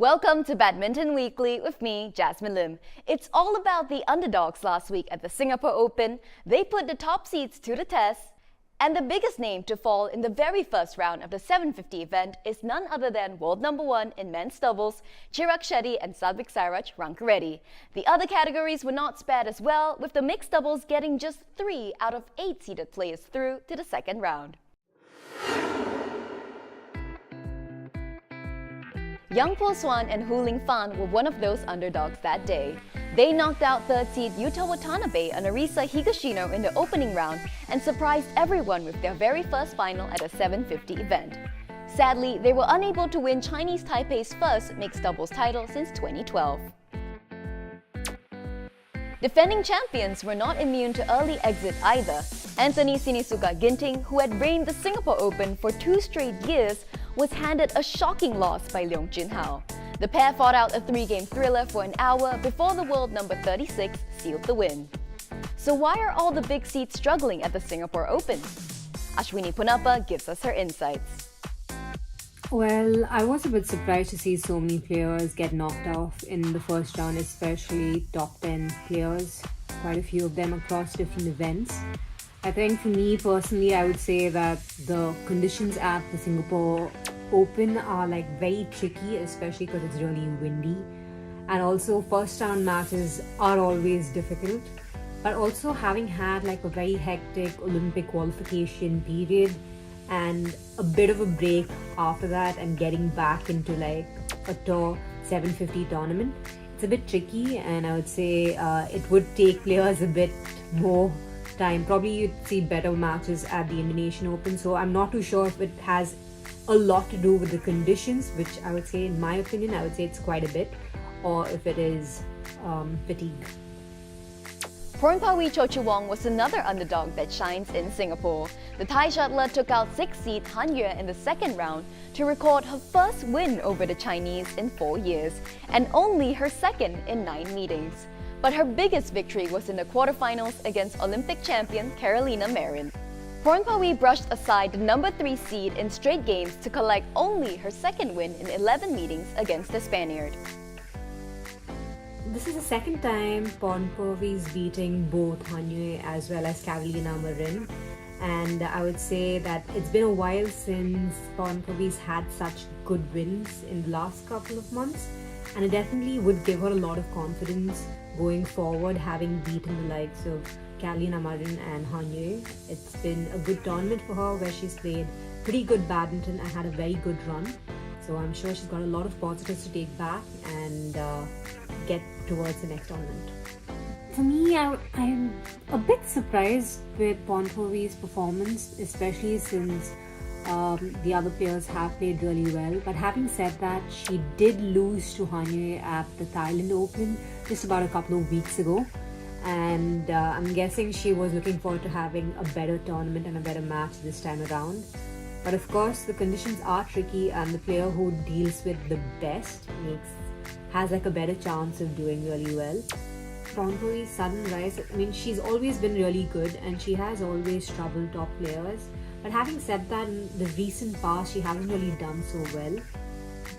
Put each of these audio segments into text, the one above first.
Welcome to Badminton Weekly with me, Jasmine Lim. It's all about the underdogs last week at the Singapore Open. They put the top seeds to the test. And the biggest name to fall in the very first round of the 750 event is none other than world number 1 in men's doubles, Chirag Shetty and Satvik Sairaj Rankireddy. The other categories were not spared as well, with the mixed doubles getting just 3 out of 8 seeded players through to the second round. Young Po Swan and Hu Ling Fan were one of those underdogs that day. They knocked out third seed Yuta Watanabe and Arisa Higashino in the opening round and surprised everyone with their very first final at a 750 event. Sadly, they were unable to win Chinese Taipei's first mixed doubles title since 2012. Defending champions were not immune to early exit either. Anthony Sinisuka Ginting, who had reigned the Singapore Open for 2 straight years, was handed a shocking loss by Leong Jun Hao. The pair fought out a 3-game thriller for an hour before the world number 36 sealed the win. So why are all the big seeds struggling at the Singapore Open? Ashwini Punappa gives us her insights. Well, I was a bit surprised to see so many players get knocked off in the first round, especially top 10 players, quite a few of them across different events. I think for me personally, I would say that the conditions at the Singapore Open are very tricky, especially because it's really windy. And also first round matches are always difficult. But also having had a very hectic Olympic qualification period and a bit of a break after that and getting back into a tour 750 tournament, it's a bit tricky, and I would say it would take players a bit more time. Probably you'd see better matches at the Indonesian Open, so I'm not too sure if it has a lot to do with the conditions, which I would say, in my opinion, I would say it's quite a bit, or if it is fatigue. Pornpawi Chochuwong was another underdog that shines in Singapore. The Thai shuttler took out 6th seed Han Yue in the second round to record her first win over the Chinese in 4 years, and only her second in 9 meetings. But her biggest victory was in the quarterfinals against Olympic champion Carolina Marin. Pornpawi brushed aside the number 3 seed in straight games to collect only her second win in 11 meetings against the Spaniard. This is the second time Pornpawi is beating both Han Yue as well as Carolina Marin, and I would say that it's been a while since Pornpawi's had such good wins in the last couple of months, and it definitely would give her a lot of confidence going forward, having beaten the likes of Carolina Marin and Han Yue. It's been a good tournament for her where she's played pretty good badminton and had a very good run. So I'm sure she's got a lot of positives to take back and get towards the next tournament. For me, I'm a bit surprised with Pornpawi's performance, especially since the other players have played really well. But having said that, she did lose to Han Yue at the Thailand Open just about a couple of weeks ago. And I'm guessing she was looking forward to having a better tournament and a better match this time around. But of course, the conditions are tricky, and the player who deals with the best has a better chance of doing really well. Pornpawi's sudden rise, she's always been really good and she has always troubled top players. But having said that, in the recent past, she hasn't really done so well.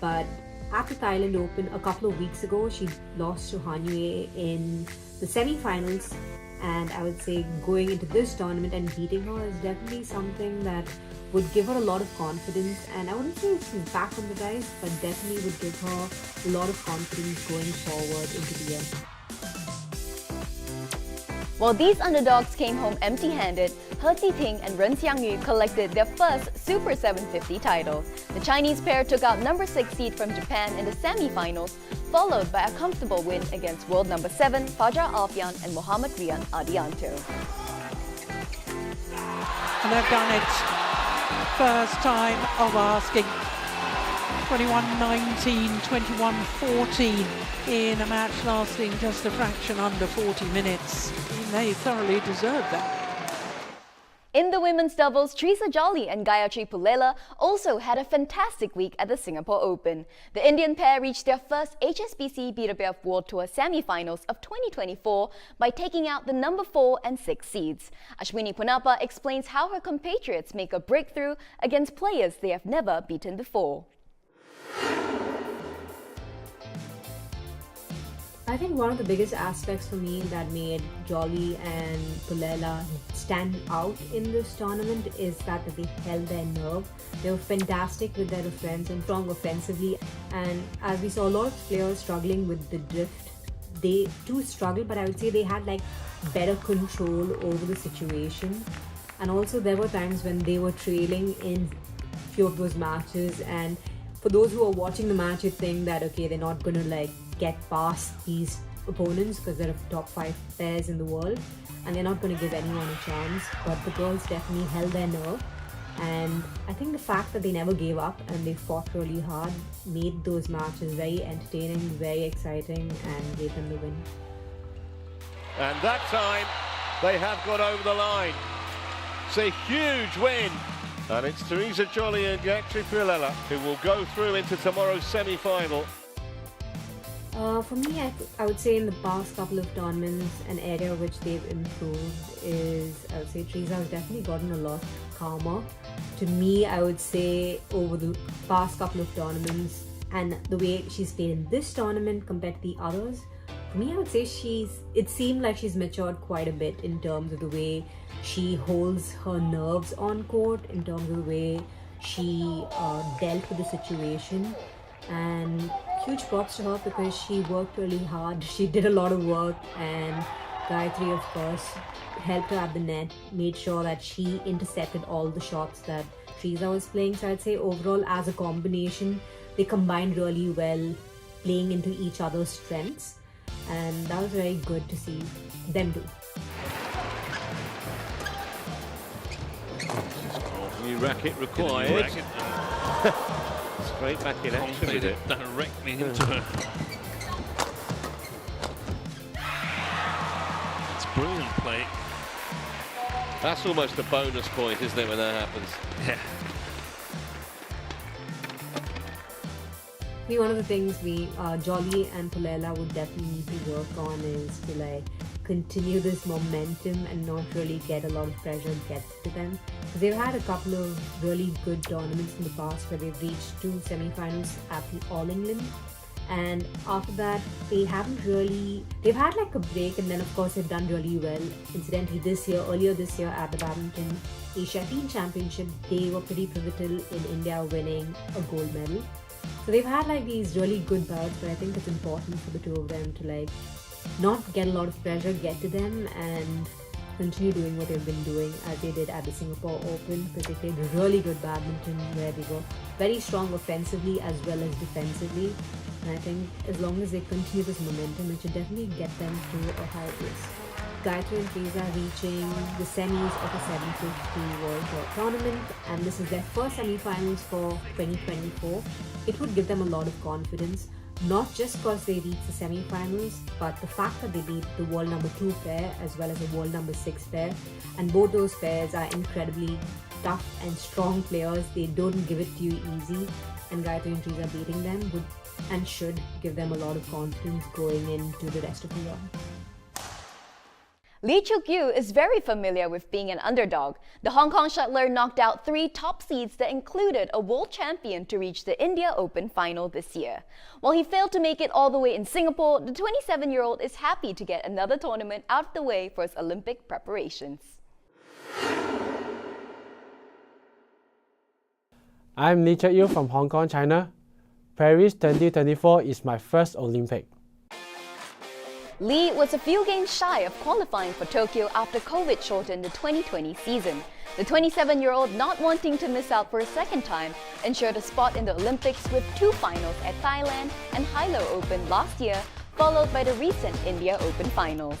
But at the Thailand Open a couple of weeks ago, she lost to Han Yue in the semi-finals, and I would say going into this tournament and beating her is definitely something that would give her a lot of confidence. And I wouldn't say she's back on the rise, but definitely would give her a lot of confidence going forward into the year. While these underdogs came home empty-handed, He Jiting and Ren Xiangyu collected their first Super 750 title. The Chinese pair took out number 6 seed from Japan in the semi-finals, followed by a comfortable win against world number 7 Fajar Alfian and Mohammad Rian Adianto. And they've done it. First time of asking. 21-19, 21-14 in a match lasting just a fraction under 40 minutes. They thoroughly deserved that. In the women's doubles, Treesa Jolly and Gayatri also had a fantastic week at the Singapore Open. The Indian pair reached their first HSBC BWF World Tour semi-finals of 2024 by taking out the number 4 and 6 seeds. Ashwini Punappa explains how her compatriots make a breakthrough against players they have never beaten before. I think one of the biggest aspects for me that made Jolly and Pulela stand out in this tournament is that they held their nerve. They were fantastic with their defense and strong offensively. And as we saw a lot of players struggling with the drift, they too struggled, but I would say they had like better control over the situation. And also there were times when they were trailing in few of those matches, and for those who are watching the match, you think that okay, they're not going to like get past these opponents because they're the top 5 pairs in the world and they're not going to give anyone a chance. But the girls definitely held their nerve, and I think the fact that they never gave up and they fought really hard made those matches very entertaining, very exciting, and gave them the win. And that time they have got over the line. It's a huge win. And it's Treesa Jolly and Gayatri who will go through into tomorrow's semi-final. For me, I would say in the past couple of tournaments, an area which they've improved is, I would say Treesa has definitely gotten a lot calmer. To me, I would say over the past couple of tournaments and the way she's played in this tournament compared to the others, for me, I would say it seemed like she's matured quite a bit in terms of the way she holds her nerves on court, in terms of the way she dealt with the situation. And huge props to her because she worked really hard. She did a lot of work, and Gayatri, of course, helped her at the net, made sure that she intercepted all the shots that Treesa was playing. So I'd say overall, as a combination, they combined really well, playing into each other's strengths. And that was very good to see them do. New racket required. New racket. Straight back in action with it. Directly into her. It's brilliant play. That's almost a bonus point, isn't it, when that happens? Yeah. I think one of the things Jolly and Pulela would definitely need to work on is to like continue this momentum and not really get a lot of pressure get to them. They've had a couple of really good tournaments in the past where they've reached 2 semi-finals at the All England, and after that they've had like a break, and then of course they've done really well. Incidentally, earlier this year at the Badminton Asia Teen Championship, they were pretty pivotal in India winning a gold medal. So they've had like these really good bouts, but I think it's important for the two of them to like not get a lot of pressure get to them and continue doing what they've been doing as they did at the Singapore Open, because they played really good badminton where they were very strong offensively as well as defensively. And I think as long as they continue this momentum, it should definitely get them to a high place. Gayatri and Treesa reaching the semis of the 750 World Tour tournament, and this is their first semi-finals for 2024. It would give them a lot of confidence, not just because they reached the semi-finals, but the fact that they beat the world number 2 pair as well as the world number 6 pair, and both those pairs are incredibly tough and strong players. They don't give it to you easy, and Gayatri and Treesa beating them would and should give them a lot of confidence going into the rest of the year. Lee Chiuk Yiu is very familiar with being an underdog. The Hong Kong shuttler knocked out 3 top seeds that included a world champion to reach the India Open final this year. While he failed to make it all the way in Singapore, the 27-year-old is happy to get another tournament out of the way for his Olympic preparations. I'm Lee Chiuk Yiu from Hong Kong, China. Paris 2024 is my first Olympic. Lee was a few games shy of qualifying for Tokyo after COVID shortened the 2020 season. The 27-year-old, not wanting to miss out for a second time, ensured a spot in the Olympics with 2 finals at Thailand and Hilo Open last year, followed by the recent India Open finals.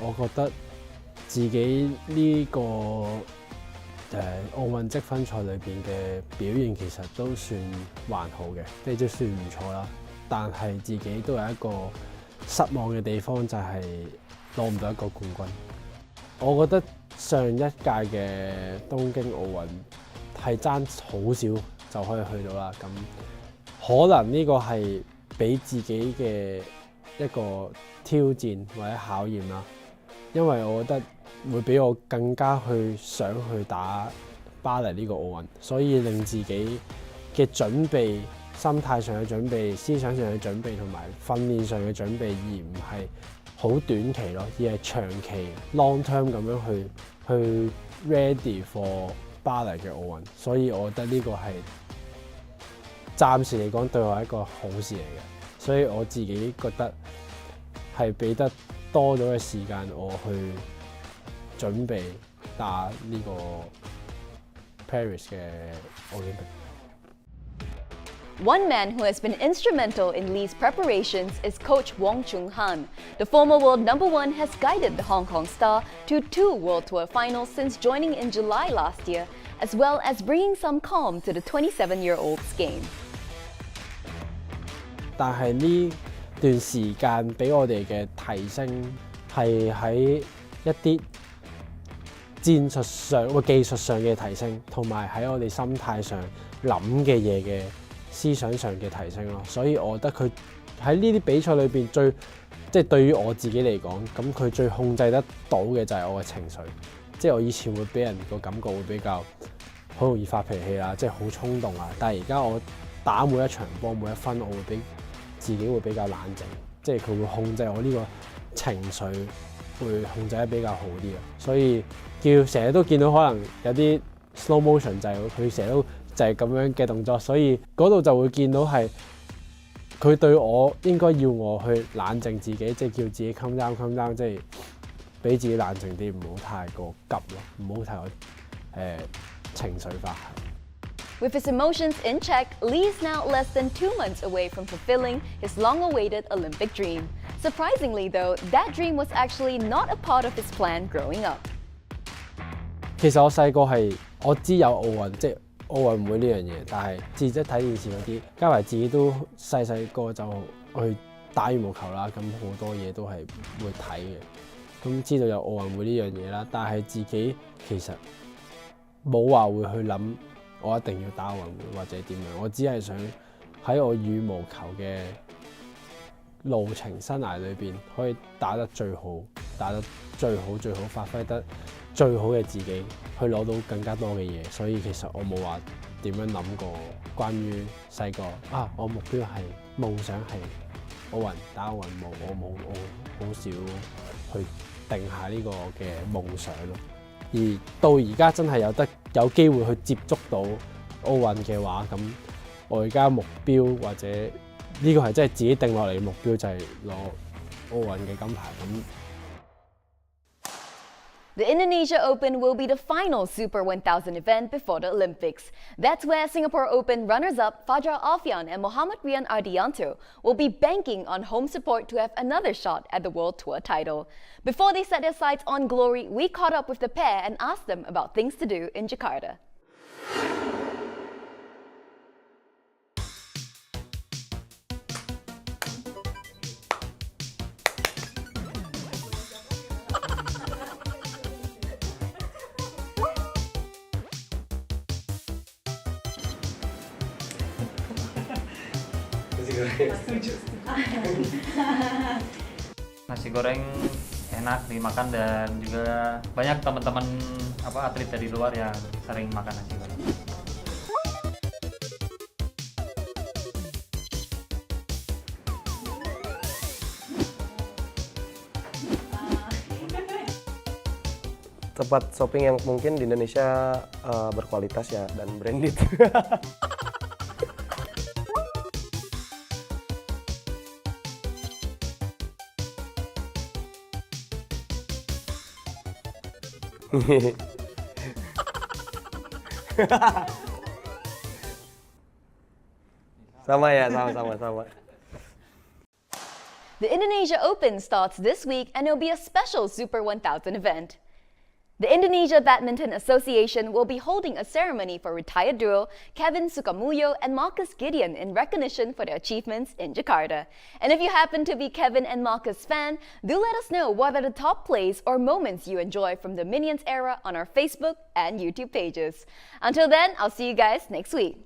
我覺得自己呢個奧運積分賽裏邊嘅表現其實都算還好嘅，即係都算唔錯啦。但係自己都有一個失望嘅地方，就係攞唔到一個冠軍。我覺得上一屆嘅東京奧運係爭好少就可以去到啦，咁可能呢個係俾自己嘅一個挑戰或者考驗啦，因為我覺得會俾我更加想去打巴黎呢個奧運，所以令自己嘅準備心態上嘅準備、思想上嘅準備同埋訓練上嘅準備，而唔係好短期咯，而係長期 long term 咁樣去 ready for 巴黎嘅奧運。所以我覺得呢個係暫時嚟講對我係一個好事嚟嘅，所以我自己覺得係俾得多咗嘅時間我去準備打呢個 Paris 嘅奧運。One man who has been instrumental in Lee's preparations is coach Wong Chung Han. The former world #1 has guided the Hong Kong star to 2 World Tour finals since joining in July last year, as well as bringing some calm to the 27-year-old's game. 但係呢段時間俾我哋嘅提升係喺一啲戰術上或技術上嘅提升，同埋喺我哋心態上諗嘅嘢嘅思想上嘅提升咯。所以我覺得佢喺呢啲比賽裏邊即係對於我自己嚟講，咁佢最控制得到嘅就係我嘅情緒。即係我以前會俾人個感覺會比較好容易發脾氣啦，即係好衝動啊。但係而家我打每一場波每一分，我會自己會比較冷靜，即係佢會控制我呢個情緒，會控制得比較好啲啊。所以成日都見到可能有啲 slow motion 就係佢成日都就係咁樣嘅動作，所以嗰度就會見到係佢對我應該要我去冷靜自己，即係叫自己 calm down， 即係俾自己冷靜啲，唔好太過急咯，唔好太過情緒化。With his emotions in check, Lee is now less than 2 months away from fulfilling his long-awaited Olympic dream. Surprisingly though, that dream was actually not a part of his plan growing up. 其實我細個我知有奧運，即係奧運會呢樣嘢，但係自己睇電視嗰啲，加埋自己都細個就去打羽毛球啦，咁好多嘢都係會睇嘅，咁知道有奧運會呢樣嘢啦，但係自己其實冇話會去諗我一定要打奧運會或者點樣，我只係想喺我羽毛球嘅路程生涯裏邊可以打得最好，打得最好，發揮得最好嘅自己，去攞到更加多嘅嘢。所以其實我冇話點樣諗過關於細個我目標係夢想係奧運打奧運冇，我好少去定下呢個嘅夢想咯。而到而家真係有機會去接觸到奧運嘅話，咁我而家目標或者呢個係真係自己定落嚟嘅目標就係攞奧運嘅金牌咁。The Indonesia Open will be the final Super 1000 event before the Olympics. That's where Singapore Open runners-up Fajar Alfian and Muhammad Rian Ardianto will be banking on home support to have another shot at the World Tour title. Before they set their sights on glory, we caught up with the pair and asked them about things to do in Jakarta. Nasi goreng enak dimakan dan juga banyak teman-teman atlet dari luar yang sering makan nasi goreng. Tempat shopping yang mungkin di Indonesia berkualitas ya dan branded. Sama. The Indonesia Open starts this week and it'll be a special Super 1000 event. The Indonesia Badminton Association will be holding a ceremony for retired duo Kevin Sukamuljo and Marcus Gideon in recognition for their achievements in Jakarta. And if you happen to be Kevin and Marcus fan, do let us know what are the top plays or moments you enjoy from the Minions era on our Facebook and YouTube pages. Until then, I'll see you guys next week.